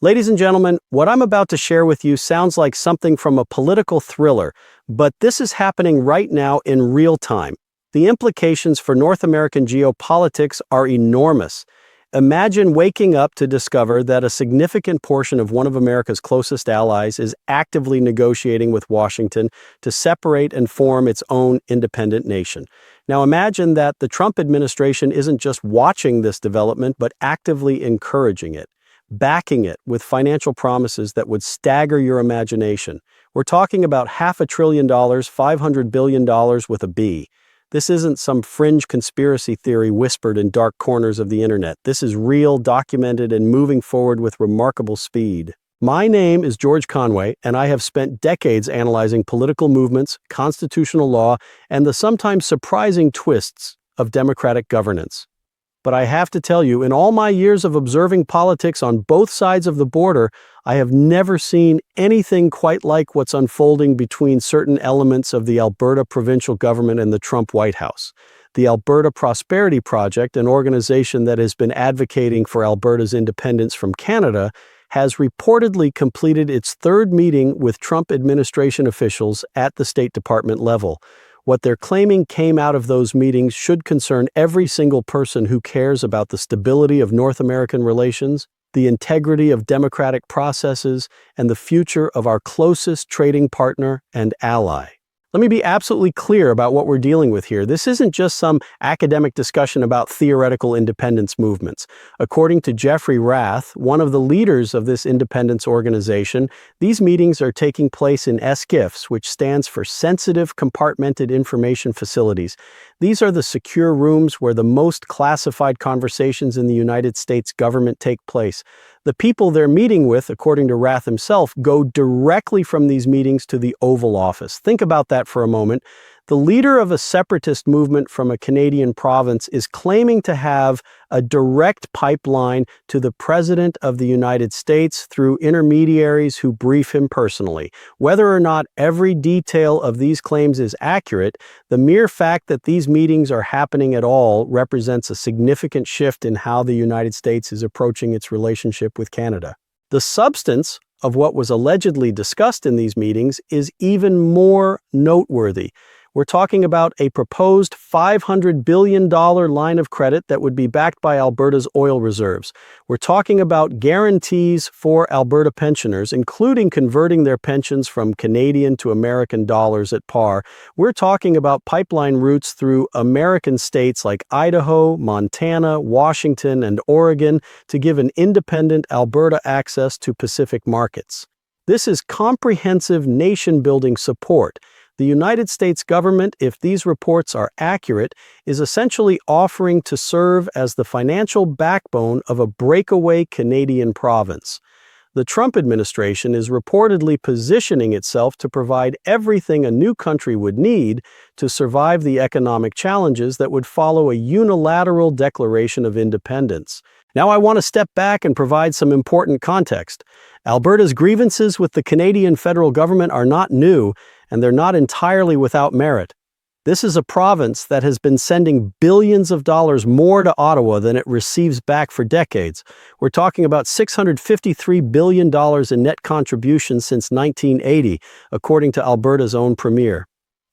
Ladies and gentlemen, what I'm about to share with you sounds like something from a political thriller, but this is happening right now in real time. The implications for North American geopolitics are enormous. Imagine waking up to discover that a significant portion of one of America's closest allies is actively negotiating with Washington to separate and form its own independent nation. Now imagine that the Trump administration isn't just watching this development, but actively encouraging it, backing it with financial promises that would stagger your imagination. We're talking about $500 billion, $500 billion with a B. This isn't some fringe conspiracy theory whispered in dark corners of the internet. This is real, documented, and moving forward with remarkable speed. My name is George Conway, and I have spent decades analyzing political movements, constitutional law, and the sometimes surprising twists of democratic governance. But I have to tell you, in all my years of observing politics on both sides of the border, I have never seen anything quite like what's unfolding between certain elements of the Alberta provincial government and the Trump White House. The Alberta Prosperity Project, an organization that has been advocating for Alberta's independence from Canada, has reportedly completed its third meeting with Trump administration officials at the State Department level. What they're claiming came out of those meetings should concern every single person who cares about the stability of North American relations, the integrity of democratic processes, and the future of our closest trading partner and ally. Let me be absolutely clear about what we're dealing with here. This isn't just some academic discussion about theoretical independence movements. According to Jeffrey Rath, one of the leaders of this independence organization, these meetings are taking place in SCIFs, which stands for Sensitive Compartmented Information Facilities. These are the secure rooms where the most classified conversations in the United States government take place. The people they're meeting with, according to Rath himself, go directly from these meetings to the Oval Office. Think about that for a moment. The leader of a separatist movement from a Canadian province is claiming to have a direct pipeline to the President of the United States through intermediaries who brief him personally. Whether or not every detail of these claims is accurate, the mere fact that these meetings are happening at all represents a significant shift in how the United States is approaching its relationship with Canada. The substance of what was allegedly discussed in these meetings is even more noteworthy. We're talking about a proposed $500 billion line of credit that would be backed by Alberta's oil reserves. We're talking about guarantees for Alberta pensioners, including converting their pensions from Canadian to American dollars at par. We're talking about pipeline routes through American states like Idaho, Montana, Washington, and Oregon to give an independent Alberta access to Pacific markets. This is comprehensive nation-building support. The United States government, if these reports are accurate, is essentially offering to serve as the financial backbone of a breakaway Canadian province. The Trump administration is reportedly positioning itself to provide everything a new country would need to survive the economic challenges that would follow a unilateral declaration of independence. Now I want to step back and provide some important context. Alberta's grievances with the Canadian federal government are not new, and they're not entirely without merit. This is a province that has been sending billions of dollars more to Ottawa than it receives back for decades. We're talking about $653 billion in net contributions since 1980, according to Alberta's own premier.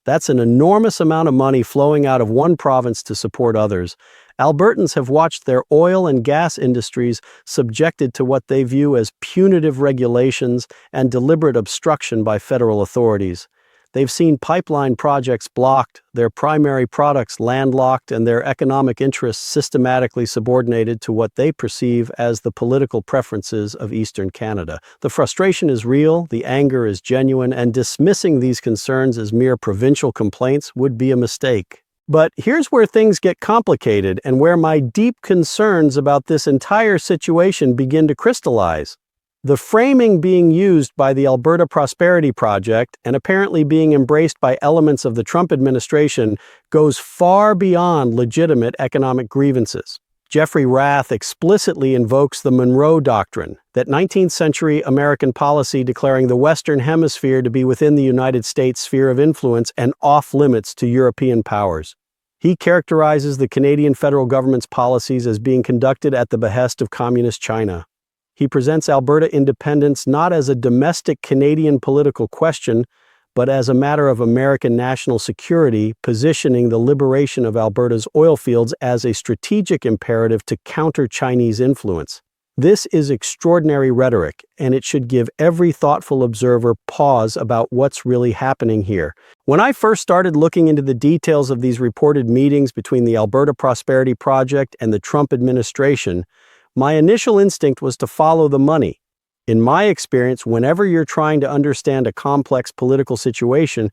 That's an enormous amount of money flowing out of one province to support others. Albertans have watched their oil and gas industries subjected to what they view as punitive regulations and deliberate obstruction by federal authorities. They've seen pipeline projects blocked, their primary products landlocked, and their economic interests systematically subordinated to what they perceive as the political preferences of Eastern Canada. The frustration is real, the anger is genuine, and dismissing these concerns as mere provincial complaints would be a mistake. But here's where things get complicated and where my deep concerns about this entire situation begin to crystallize. The framing being used by the Alberta Prosperity Project and apparently being embraced by elements of the Trump administration goes far beyond legitimate economic grievances. Jeffrey Rath explicitly invokes the Monroe Doctrine, that 19th century American policy declaring the Western Hemisphere to be within the United States' sphere of influence and off-limits to European powers. He characterizes the Canadian federal government's policies as being conducted at the behest of Communist China. He presents Alberta independence not as a domestic Canadian political question, but as a matter of American national security, positioning the liberation of Alberta's oil fields as a strategic imperative to counter Chinese influence. This is extraordinary rhetoric, and it should give every thoughtful observer pause about what's really happening here. When I first started looking into the details of these reported meetings between the Alberta Prosperity Project and the Trump administration, my initial instinct was to follow the money. In my experience, whenever you're trying to understand a complex political situation,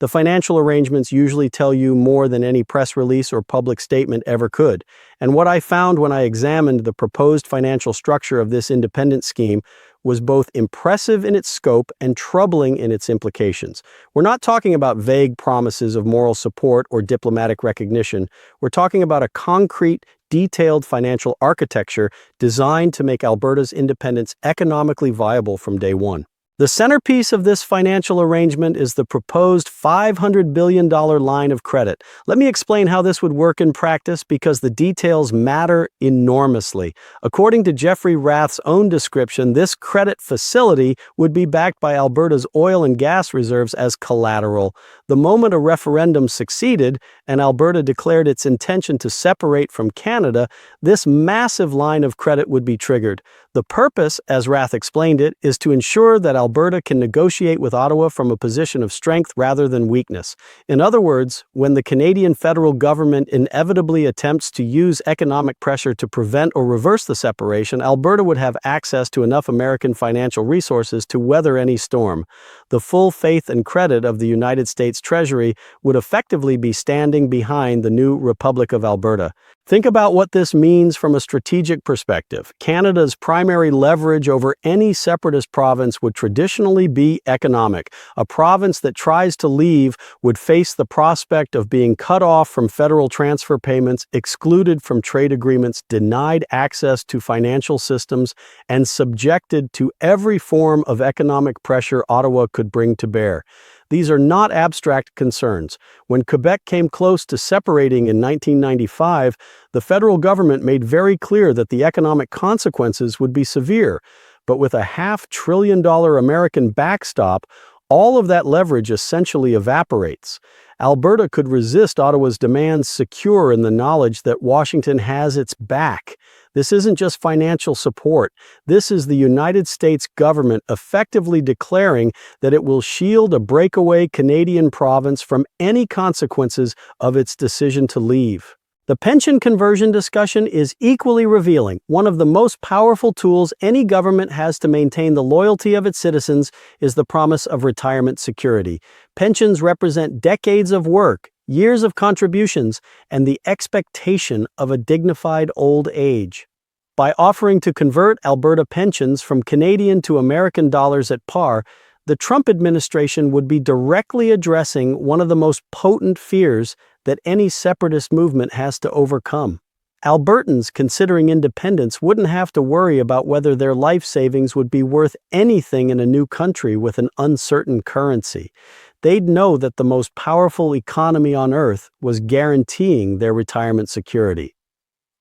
the financial arrangements usually tell you more than any press release or public statement ever could. And what I found when I examined the proposed financial structure of this independence scheme was both impressive in its scope and troubling in its implications. We're not talking about vague promises of moral support or diplomatic recognition. We're talking about a concrete, detailed financial architecture designed to make Alberta's independence economically viable from day one. The centerpiece of this financial arrangement is the proposed $500 billion line of credit. Let me explain how this would work in practice because the details matter enormously. According to Jeffrey Rath's own description, this credit facility would be backed by Alberta's oil and gas reserves as collateral. The moment a referendum succeeded and Alberta declared its intention to separate from Canada, this massive line of credit would be triggered. The purpose, as Rath explained it, is to ensure that Alberta can negotiate with Ottawa from a position of strength rather than weakness. In other words, when the Canadian federal government inevitably attempts to use economic pressure to prevent or reverse the separation, Alberta would have access to enough American financial resources to weather any storm. The full faith and credit of the United States Treasury would effectively be standing behind the new Republic of Alberta. Think about what this means from a strategic perspective. Canada's primary leverage over any separatist province would traditionally be economic. A province that tries to leave would face the prospect of being cut off from federal transfer payments, excluded from trade agreements, denied access to financial systems, and subjected to every form of economic pressure Ottawa could bring to bear. These are not abstract concerns. When Quebec came close to separating in 1995, the federal government made very clear that the economic consequences would be severe. But with a $500 billion American backstop, all of that leverage essentially evaporates. Alberta could resist Ottawa's demands secure in the knowledge that Washington has its back. This isn't just financial support. This is the United States government effectively declaring that it will shield a breakaway Canadian province from any consequences of its decision to leave. The pension conversion discussion is equally revealing. One of the most powerful tools any government has to maintain the loyalty of its citizens is the promise of retirement security. Pensions represent decades of work, years of contributions, and the expectation of a dignified old age. By offering to convert Alberta pensions from Canadian to American dollars at par, the Trump administration would be directly addressing one of the most potent fears that any separatist movement has to overcome. Albertans considering independence wouldn't have to worry about whether their life savings would be worth anything in a new country with an uncertain currency. They'd know that the most powerful economy on earth was guaranteeing their retirement security.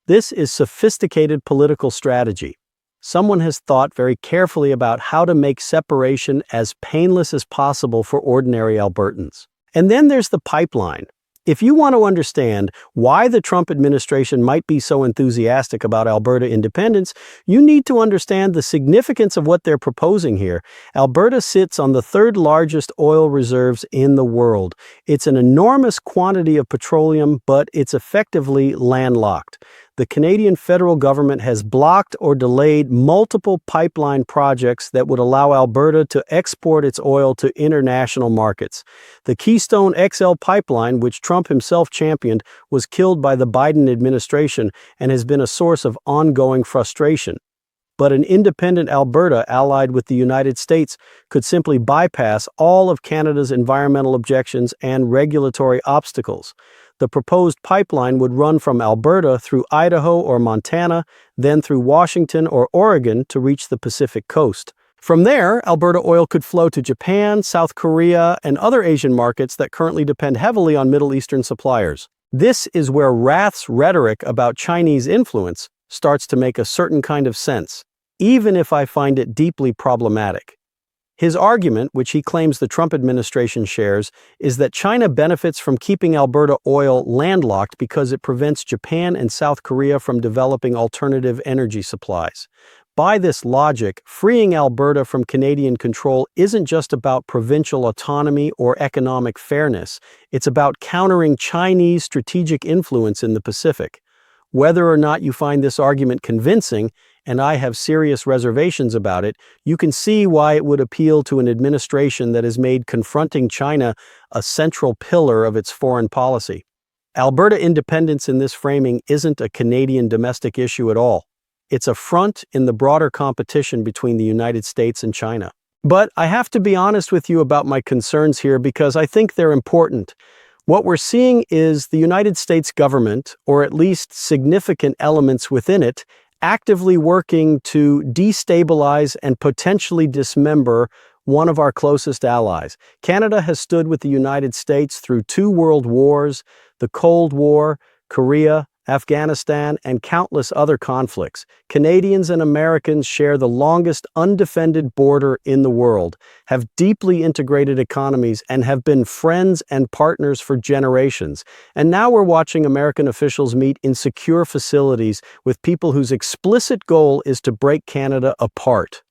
This is sophisticated political strategy. Someone has thought very carefully about how to make separation as painless as possible for ordinary Albertans. And then there's the pipeline. If you want to understand why the Trump administration might be so enthusiastic about Alberta independence, you need to understand the significance of what they're proposing here. Alberta sits on the third largest oil reserves in the world. It's an enormous quantity of petroleum, but it's effectively landlocked. The Canadian federal government has blocked or delayed multiple pipeline projects that would allow Alberta to export its oil to international markets. The Keystone XL pipeline, which Trump himself championed, was killed by the Biden administration and has been a source of ongoing frustration. But an independent Alberta allied with the United States could simply bypass all of Canada's environmental objections and regulatory obstacles. The proposed pipeline would run from Alberta through Idaho or Montana, then through Washington or Oregon to reach the Pacific coast. From there, Alberta oil could flow to Japan, South Korea, and other Asian markets that currently depend heavily on Middle Eastern suppliers. This is where Rath's rhetoric about Chinese influence starts to make a certain kind of sense. even if I find it deeply problematic. His argument, which he claims the Trump administration shares, is that China benefits from keeping Alberta oil landlocked because it prevents Japan and South Korea from developing alternative energy supplies. By this logic, freeing Alberta from Canadian control isn't just about provincial autonomy or economic fairness, it's about countering Chinese strategic influence in the Pacific. Whether or not you find this argument convincing, and I have serious reservations about it, you can see why it would appeal to an administration that has made confronting China a central pillar of its foreign policy. Alberta independence in this framing isn't a Canadian domestic issue at all. It's a front in the broader competition between the United States and China. But I have to be honest with you about my concerns here because I think they're important. What we're seeing is the United States government, or at least significant elements within it, actively working to destabilize and potentially dismember one of our closest allies. Canada has stood with the United States through 2 world wars, the Cold War, Korea, Afghanistan, and countless other conflicts. Canadians and Americans share the longest undefended border in the world, have deeply integrated economies, and have been friends and partners for generations. And now we're watching American officials meet in secure facilities with people whose explicit goal is to break Canada apart.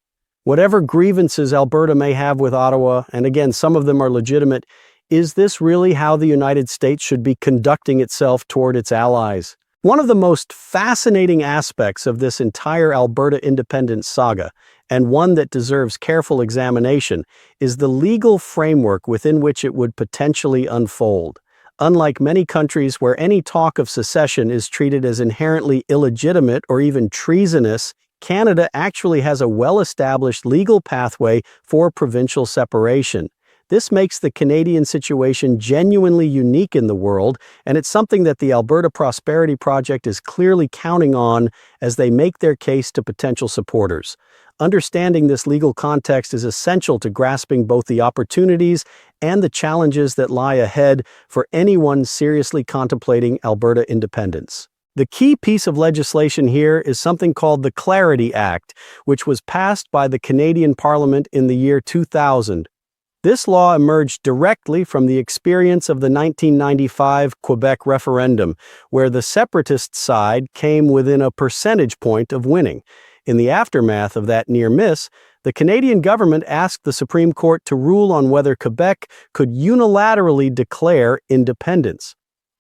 Whatever grievances Alberta may have with Ottawa, and again, some of them are legitimate, is this really how the United States should be conducting itself toward its allies? One of the most fascinating aspects of this entire Alberta independence saga, and one that deserves careful examination, is the legal framework within which it would potentially unfold. Unlike many countries where any talk of secession is treated as inherently illegitimate or even treasonous, Canada actually has a well-established legal pathway for provincial separation. This makes the Canadian situation genuinely unique in the world, and it's something that the Alberta Prosperity Project is clearly counting on as they make their case to potential supporters. Understanding this legal context is essential to grasping both the opportunities and the challenges that lie ahead for anyone seriously contemplating Alberta independence. The key piece of legislation here is something called the Clarity Act, which was passed by the Canadian Parliament in the year 2000. This law emerged directly from the experience of the 1995 Quebec referendum, where the separatist side came within a percentage point of winning. In the aftermath of that near miss, the Canadian government asked the Supreme Court to rule on whether Quebec could unilaterally declare independence.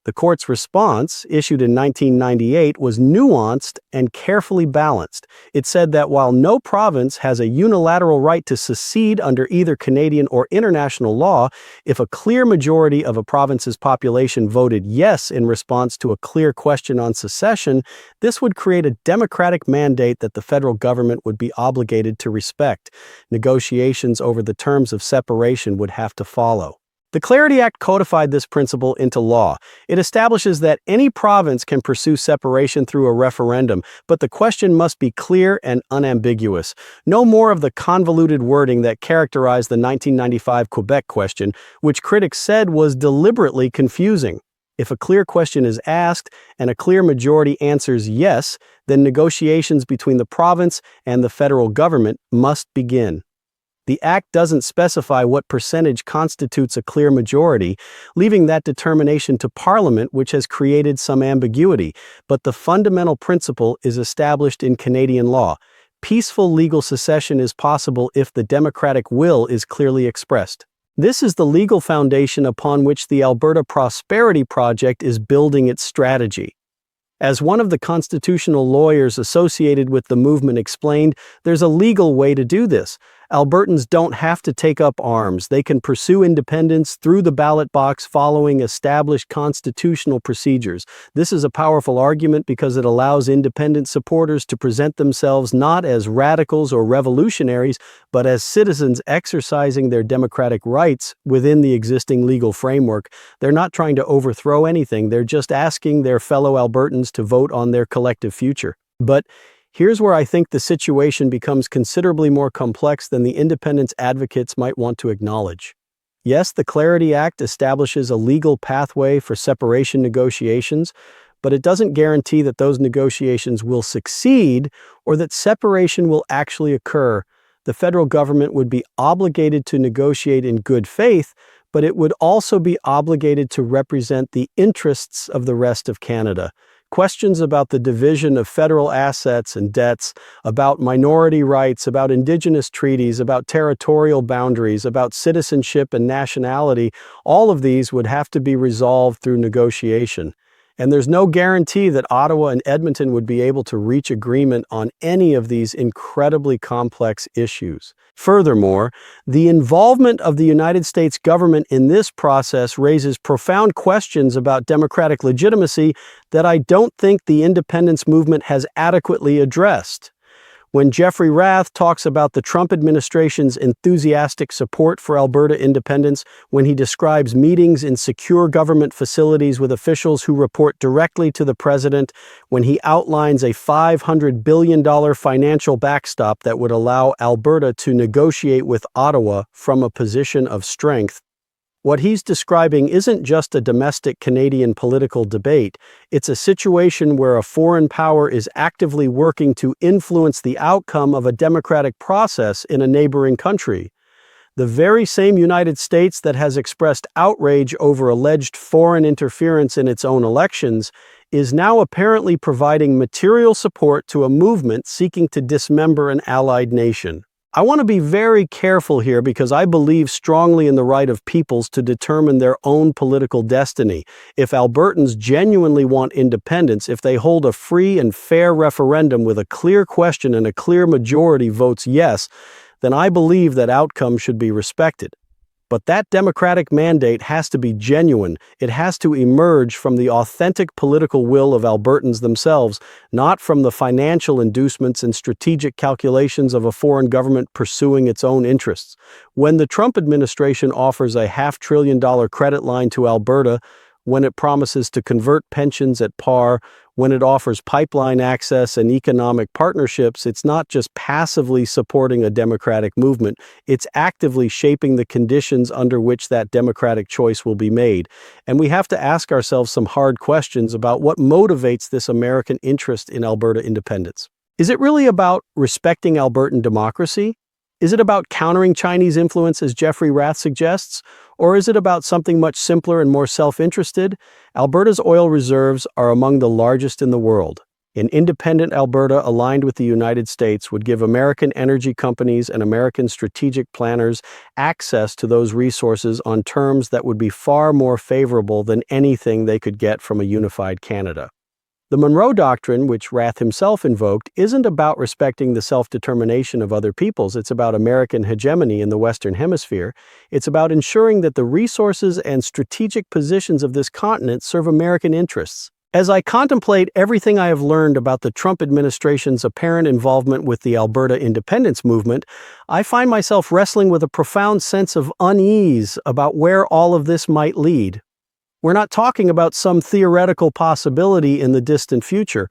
The court's response, issued in 1998, was nuanced and carefully balanced. It said that while no province has a unilateral right to secede under either Canadian or international law, if a clear majority of a province's population voted yes in response to a clear question on secession, this would create a democratic mandate that the federal government would be obligated to respect. Negotiations over the terms of separation would have to follow. The Clarity Act codified this principle into law. It establishes that any province can pursue separation through a referendum, but the question must be clear and unambiguous. No more of the convoluted wording that characterized the 1995 Quebec question, which critics said was deliberately confusing. If a clear question is asked and a clear majority answers yes, then negotiations between the province and the federal government must begin. The Act doesn't specify what percentage constitutes a clear majority, leaving that determination to Parliament, which has created some ambiguity, but the fundamental principle is established in Canadian law. Peaceful legal secession is possible if the democratic will is clearly expressed. This is the legal foundation upon which the Alberta Prosperity Project is building its strategy. As one of the constitutional lawyers associated with the movement explained, there's a legal way to do this. Albertans don't have to take up arms. They can pursue independence through the ballot box following established constitutional procedures. This is a powerful argument because it allows independent supporters to present themselves not as radicals or revolutionaries, but as citizens exercising their democratic rights within the existing legal framework. They're not trying to overthrow anything. They're just asking their fellow Albertans to vote on their collective future. But here's where I think the situation becomes considerably more complex than the independence advocates might want to acknowledge. Yes, the Clarity Act establishes a legal pathway for separation negotiations, but it doesn't guarantee that those negotiations will succeed or that separation will actually occur. The federal government would be obligated to negotiate in good faith, but it would also be obligated to represent the interests of the rest of Canada. Questions about the division of federal assets and debts, about minority rights, about Indigenous treaties, about territorial boundaries, about citizenship and nationality, all of these would have to be resolved through negotiation. And there's no guarantee that Ottawa and Edmonton would be able to reach agreement on any of these incredibly complex issues. Furthermore, the involvement of the United States government in this process raises profound questions about democratic legitimacy that I don't think the independence movement has adequately addressed. When Jeffrey Rath talks about the Trump administration's enthusiastic support for Alberta independence, when he describes meetings in secure government facilities with officials who report directly to the president, when he outlines a $500 billion financial backstop that would allow Alberta to negotiate with Ottawa from a position of strength, what he's describing isn't just a domestic Canadian political debate, it's a situation where a foreign power is actively working to influence the outcome of a democratic process in a neighboring country. The very same United States that has expressed outrage over alleged foreign interference in its own elections is now apparently providing material support to a movement seeking to dismember an allied nation. I want to be very careful here because I believe strongly in the right of peoples to determine their own political destiny. If Albertans genuinely want independence, if they hold a free and fair referendum with a clear question and a clear majority votes yes, then I believe that outcome should be respected. But that democratic mandate has to be genuine. It has to emerge from the authentic political will of Albertans themselves, not from the financial inducements and strategic calculations of a foreign government pursuing its own interests. When the Trump administration offers a $500 billion credit line to Alberta, when it promises to convert pensions at par, when it offers pipeline access and economic partnerships, it's not just passively supporting a democratic movement, it's actively shaping the conditions under which that democratic choice will be made. And we have to ask ourselves some hard questions about what motivates this American interest in Alberta independence. Is it really about respecting Albertan democracy? Is it about countering Chinese influence, as Jeffrey Rath suggests? Or is it about something much simpler and more self-interested? Alberta's oil reserves are among the largest in the world. An independent Alberta aligned with the United States would give American energy companies and American strategic planners access to those resources on terms that would be far more favorable than anything they could get from a unified Canada. The Monroe Doctrine, which Rath himself invoked, isn't about respecting the self-determination of other peoples. It's about American hegemony in the Western Hemisphere. It's about ensuring that the resources and strategic positions of this continent serve American interests. As I contemplate everything I have learned about the Trump administration's apparent involvement with the Alberta independence movement, I find myself wrestling with a profound sense of unease about where all of this might lead. We're not talking about some theoretical possibility in the distant future.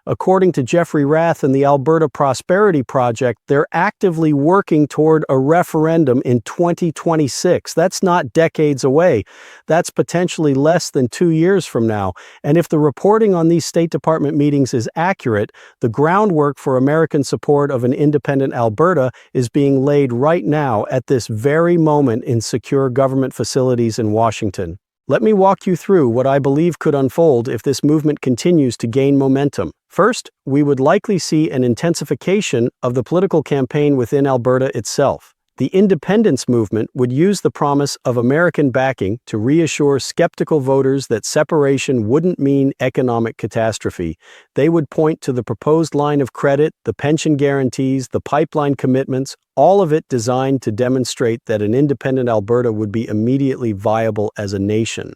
According to Jeffrey Rath and the Alberta Prosperity Project, they're actively working toward a referendum in 2026. That's not decades away. That's potentially less than 2 years from now. And if the reporting on these State Department meetings is accurate, the groundwork for American support of an independent Alberta is being laid right now at this very moment in secure government facilities in Washington. Let me walk you through what I believe could unfold if this movement continues to gain momentum. First, we would likely see an intensification of the political campaign within Alberta itself. The independence movement would use the promise of American backing to reassure skeptical voters that separation wouldn't mean economic catastrophe. They would point to the proposed line of credit, the pension guarantees, the pipeline commitments, all of it designed to demonstrate that an independent Alberta would be immediately viable as a nation.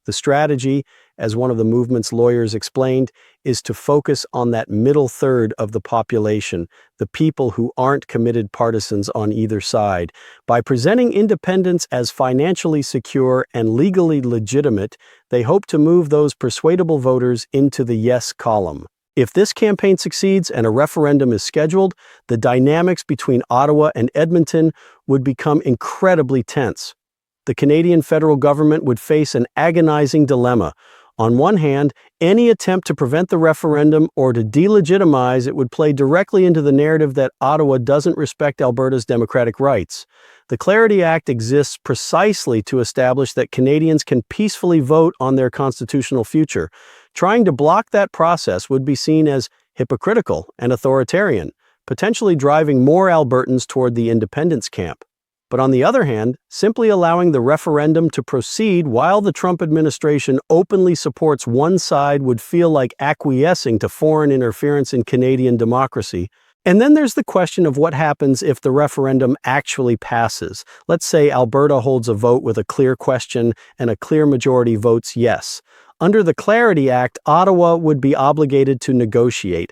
The strategy, as one of the movement's lawyers explained, is to focus on that middle third of the population, the people who aren't committed partisans on either side. By presenting independence as financially secure and legally legitimate, they hope to move those persuadable voters into the yes column. If this campaign succeeds and a referendum is scheduled, the dynamics between Ottawa and Edmonton would become incredibly tense. The Canadian federal government would face an agonizing dilemma. On one hand, any attempt to prevent the referendum or to delegitimize it would play directly into the narrative that Ottawa doesn't respect Alberta's democratic rights. The Clarity Act exists precisely to establish that Canadians can peacefully vote on their constitutional future. Trying to block that process would be seen as hypocritical and authoritarian, potentially driving more Albertans toward the independence camp. But on the other hand, simply allowing the referendum to proceed while the Trump administration openly supports one side would feel like acquiescing to foreign interference in Canadian democracy. And then there's the question of what happens if the referendum actually passes. Let's say Alberta holds a vote with a clear question and a clear majority votes yes. Under the Clarity Act, Ottawa would be obligated to negotiate.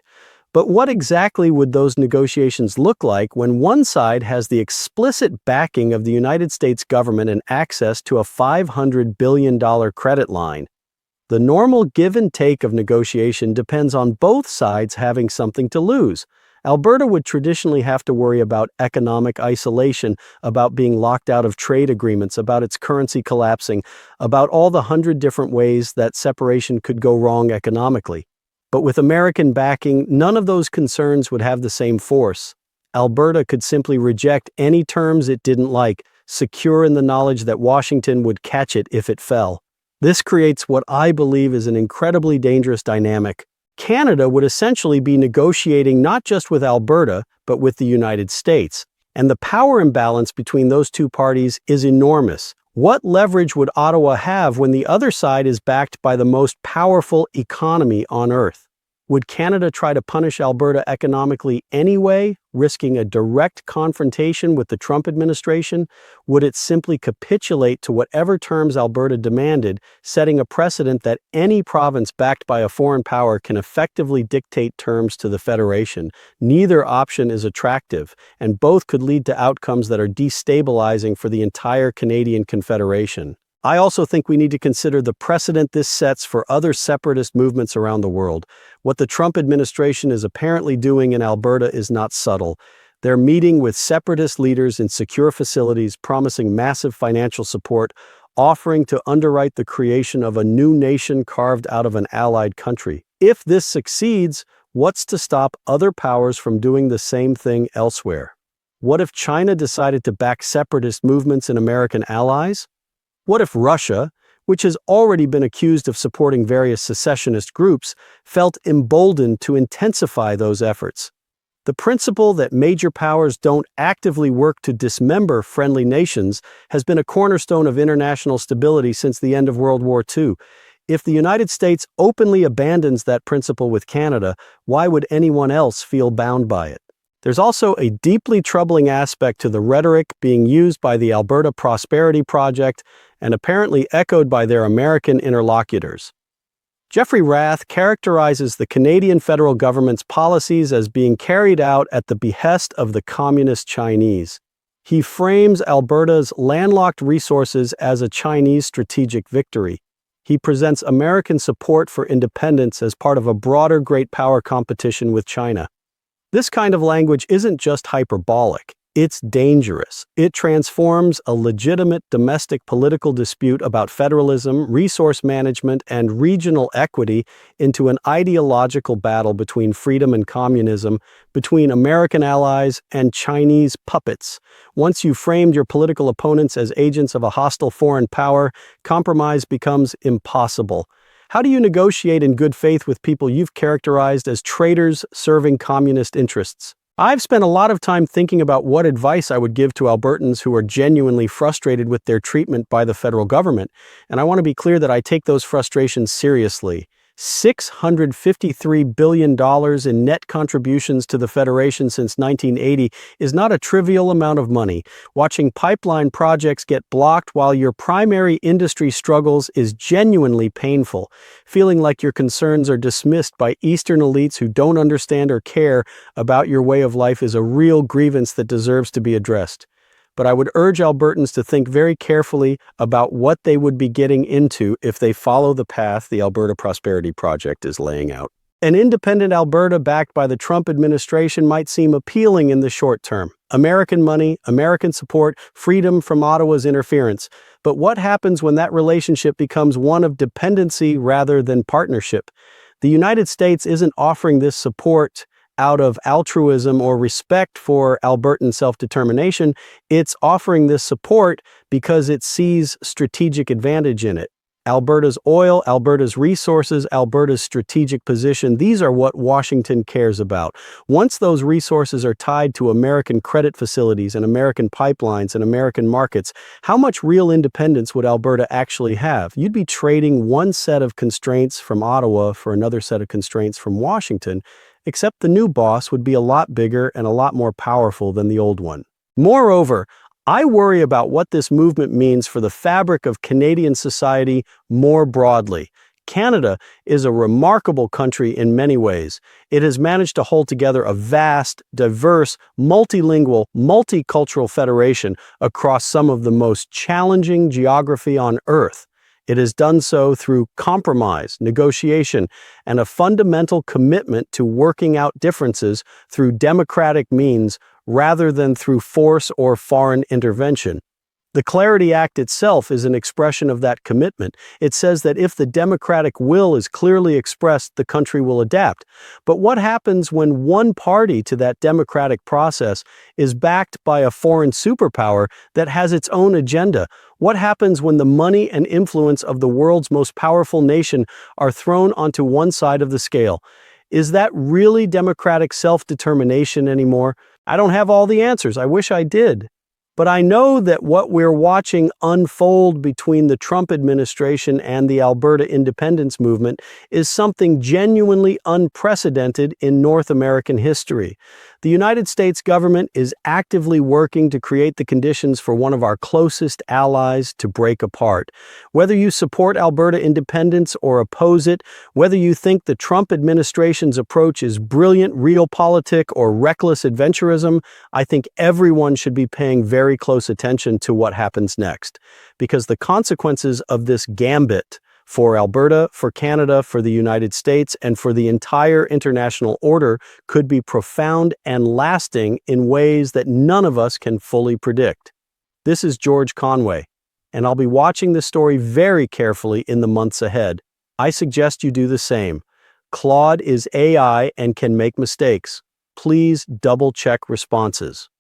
But what exactly would those negotiations look like when one side has the explicit backing of the United States government and access to a $500 billion credit line? The normal give and take of negotiation depends on both sides having something to lose. Alberta would traditionally have to worry about economic isolation, about being locked out of trade agreements, about its currency collapsing, about all the 100 different ways that separation could go wrong economically. But with American backing, none of those concerns would have the same force. Alberta could simply reject any terms it didn't like, secure in the knowledge that Washington would catch it if it fell. This creates what I believe is an incredibly dangerous dynamic. Canada would essentially be negotiating not just with Alberta, but with the United States. And the power imbalance between those two parties is enormous. What leverage would Ottawa have when the other side is backed by the most powerful economy on Earth? Would Canada try to punish Alberta economically anyway, risking a direct confrontation with the Trump administration? Would it simply capitulate to whatever terms Alberta demanded, setting a precedent that any province backed by a foreign power can effectively dictate terms to the Federation? Neither option is attractive, and both could lead to outcomes that are destabilizing for the entire Canadian Confederation. I also think we need to consider the precedent this sets for other separatist movements around the world. What the Trump administration is apparently doing in Alberta is not subtle. They're meeting with separatist leaders in secure facilities, promising massive financial support, offering to underwrite the creation of a new nation carved out of an allied country. If this succeeds, what's to stop other powers from doing the same thing elsewhere? What if China decided to back separatist movements in American allies? What if Russia, which has already been accused of supporting various secessionist groups, felt emboldened to intensify those efforts? The principle that major powers don't actively work to dismember friendly nations has been a cornerstone of international stability since the end of World War II. If the United States openly abandons that principle with Canada, why would anyone else feel bound by it? There's also a deeply troubling aspect to the rhetoric being used by the Alberta Prosperity Project and apparently echoed by their American interlocutors. Jeffrey Rath characterizes the Canadian federal government's policies as being carried out at the behest of the communist Chinese. He frames Alberta's landlocked resources as a Chinese strategic victory. He presents American support for independence as part of a broader great power competition with China. This kind of language isn't just hyperbolic, it's dangerous. It transforms a legitimate domestic political dispute about federalism, resource management, and regional equity into an ideological battle between freedom and communism, between American allies and Chinese puppets. Once you've framed your political opponents as agents of a hostile foreign power, compromise becomes impossible. How do you negotiate in good faith with people you've characterized as traitors serving communist interests? I've spent a lot of time thinking about what advice I would give to Albertans who are genuinely frustrated with their treatment by the federal government, and I want to be clear that I take those frustrations seriously. $653 billion in net contributions to the Federation since 1980 is not a trivial amount of money. Watching pipeline projects get blocked while your primary industry struggles is genuinely painful. Feeling like your concerns are dismissed by Eastern elites who don't understand or care about your way of life is a real grievance that deserves to be addressed. But I would urge Albertans to think very carefully about what they would be getting into if they follow the path the Alberta Prosperity Project is laying out. An independent Alberta backed by the Trump administration might seem appealing in the short term. American money, American support, freedom from Ottawa's interference. But what happens when that relationship becomes one of dependency rather than partnership? The United States isn't offering this support out of altruism or respect for Albertan self-determination. It's offering this support because it sees strategic advantage in it. Alberta's oil, Alberta's resources, Alberta's strategic position, these are what Washington cares about. Once those resources are tied to American credit facilities and American pipelines and American markets, how much real independence would Alberta actually have? You'd be trading one set of constraints from Ottawa for another set of constraints from Washington, except the new boss would be a lot bigger and a lot more powerful than the old one. Moreover, I worry about what this movement means for the fabric of Canadian society more broadly. Canada is a remarkable country in many ways. It has managed to hold together a vast, diverse, multilingual, multicultural federation across some of the most challenging geography on Earth. It has done so through compromise, negotiation, and a fundamental commitment to working out differences through democratic means rather than through force or foreign intervention. The Clarity Act itself is an expression of that commitment. It says that if the democratic will is clearly expressed, the country will adapt. But what happens when one party to that democratic process is backed by a foreign superpower that has its own agenda? What happens when the money and influence of the world's most powerful nation are thrown onto one side of the scale? Is that really democratic self-determination anymore? I don't have all the answers. I wish I did. But I know that what we're watching unfold between the Trump administration and the Alberta independence movement is something genuinely unprecedented in North American history. The United States government is actively working to create the conditions for one of our closest allies to break apart. Whether you support Alberta independence or oppose it, whether you think the Trump administration's approach is brilliant realpolitik or reckless adventurism, I think everyone should be paying very close attention to what happens next, because the consequences of this gambit for Alberta, for Canada, for the United States, and for the entire international order could be profound and lasting in ways that none of us can fully predict. This is George Conway, and I'll be watching this story very carefully in the months ahead. I suggest you do the same. Claude is AI and can make mistakes. Please double-check responses.